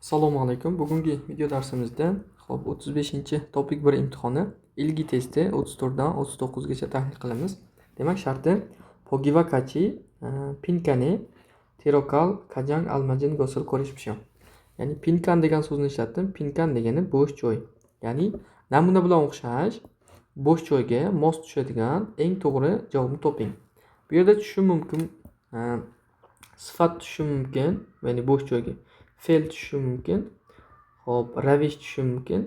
Assalomu alaykum. Bugungi video darsimizda 35-topik 1 imtihoni ilgi testi 34 dan 39 gacha tahlil qilamiz. Demak, sharti pogivakachi pinkani terokal kajang almajin gosil ko'rishibshan. Ya'ni pinkan degan so'zni ishlatdim. Pinkan degani bo'sh joy. Ya'ni namuna bilan o'xshash bo'sh joyga mos tushadigan eng to'g'ri javobni toping. Bu yerda tushishi mumkin, sifat tushishi mumkin, ya'ni bo'sh joyga fe'l tushishi mumkin, ravish tushishi mumkin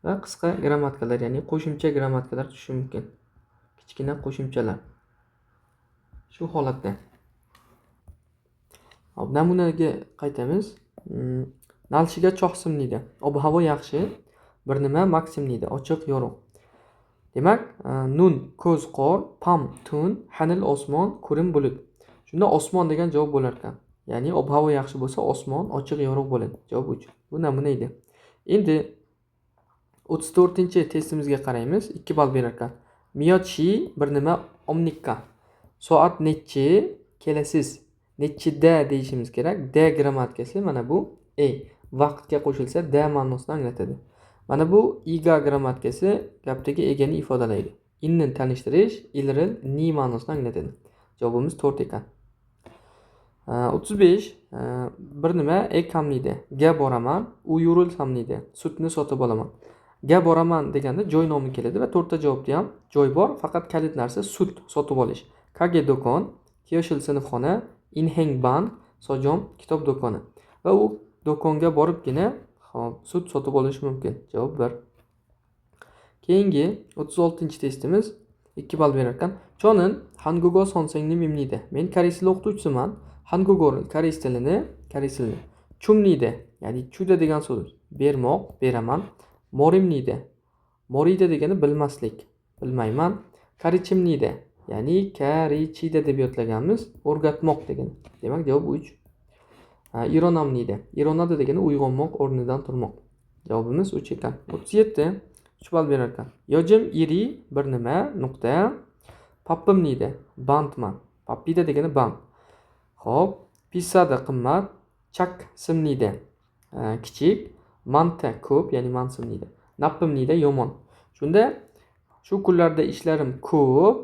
va qisqa grammatikalar, ya'ni qo'shimcha grammatikalar tushishi mumkin. Kichkina qo'shimchalar. Shu holatda. Namunaga qaytamiz. Nalshiga choq simniydi. Ob-havo yaxshi. Bir nima maksimniydi. Ochiq, yorug'. Demak, nun ko'z qor, pam tun, hanil osmon, kurim bulut. Shunda osmon degan javob bo'lar ekan. Ya'ni ob-havo yaxshi bo'lsa osmon ochiq, yorug' bo'ladi. Javob 3. Bu namuna edi. Endi 34-testimizga qaraymiz. 2 ball berar ekan. Miyochi bir nima omnikka. Soat nechi kelasiz? Nechida deyishimiz kerak. Da grammatikasi mana bu vaqtga qo'shilsa da ma'nosini anglatadi. Mana bu iga grammatikasi gapdagi egani ifodalaydi. Inni tanishtirish ilril ni ma'nosini anglatadi. Javobimiz 4 ekan. 35 bir nima hamniydi. Ga boraman, u yurilsam deydi. Sutni sotib olaman. Ga boraman deganda joy nomi keladi va 4ta javobda ham joy bor, faqat kalit narsa sut sotib olish. Kage do'kon, Kyoshil sinfxona, Inheng bank, Sojom kitob do'koni. Va u do'konga boribgina sut sotib olish mumkin. Javob 1. Keyingi 36-testimiz 2 ball berar ekan. Chonin Hangugo sonsangni mimniydi. Men koreys tili o'qituvchisiman. Hangugo koreys tilini chumniydi. Ya'ni chuda degan so'z. Bermoq, beraman. Morimniydi. Moriydi degani bilmaslik, bilmayman. Karichimniydi. Ya'ni karichida deb yodlaganmiz, o'rgatmoq degani. Demak, javob 3. Ironamniydi. Ironadi degani uyg'onmoq, o'rnidan turmoq. Javobimiz 3 ekan. 37 3 ball berar ekan. Yojim iri bir nima nuqta pappimniydi. Bandman. Pappida degani band. Xo'p, pisada qimmat, chak simniydi. Kichik, manta ko'p, ya'ni mansibniydi. Nappimniydi yomon. Shunda shu kunlarda ishlarim ko'p,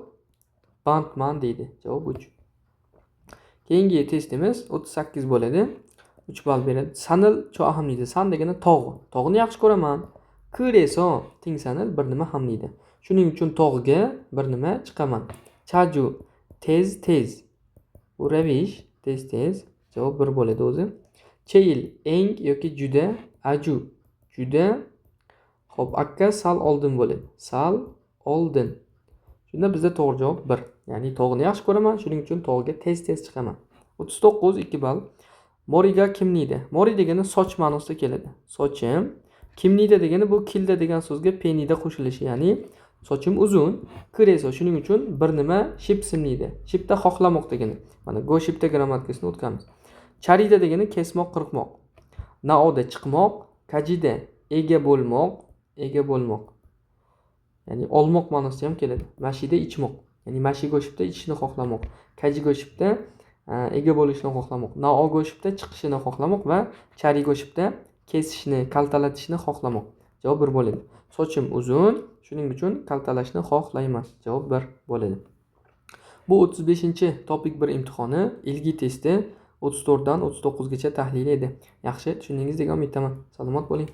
bandman deydi. Javob 3. Keyingi testimiz 38 bo'ladi. 3 ball beradi. Sanil cho'ahamniydi. San degani tog'. Tog'ni yaxshi ko'raman. Kireso tingsanil bir nima hamniydi. Shuning uchun tog'ga bir nima chiqaman. Chaju tez. Bu ravish tez. Javob 1 bo'ladi o'zi. Cheyil eng yoki juda, aju juda. Xo'p, akka sal oldin bo'ladi. Sal oldin. Shunda bizda to'g'ri javob 1. Ya'ni tog'ni yaxshi ko'raman, shuning uchun tog'ga tez chiqaman. 39 2 ball. Moriga kimniydi? Mori degani soch ma'nosida keladi. Sochim. Kimniydi degani bu kilda degan so'zga penida qo'shilishi, ya'ni sochim uzun. Kireso shuning uchun bir nima shipsimniydi. Shipda xohlamoq degani. Mana go shipda grammatikasini o'tganmiz. Charida degani kesmoq, qirqmoq. Naoda chiqmoq, kajida ega bo'lmoq. Ya'ni olmoq ma'nosida ham keladi. Mashida ichmoq. Ya'ni mashi go'shibda ichishni xohlamoq. Kaji go'shibda ega bo'lishni xohlamoq. Nao go'shibda chiqishini xohlamoq va chari go'shibda kesishni, kaltalatishni xohlamoq. Javob 1 bo'ladi. Sochim uzun, shuning uchun kaltalashni xohlayman. Javob 1 bo'ladi. Bu 35-topik 1 imtihoni ilgi testi 34 dan 39 gacha tahlili edi. Yaxshi tushundingiz degan umiddaman. Salomat bo'ling.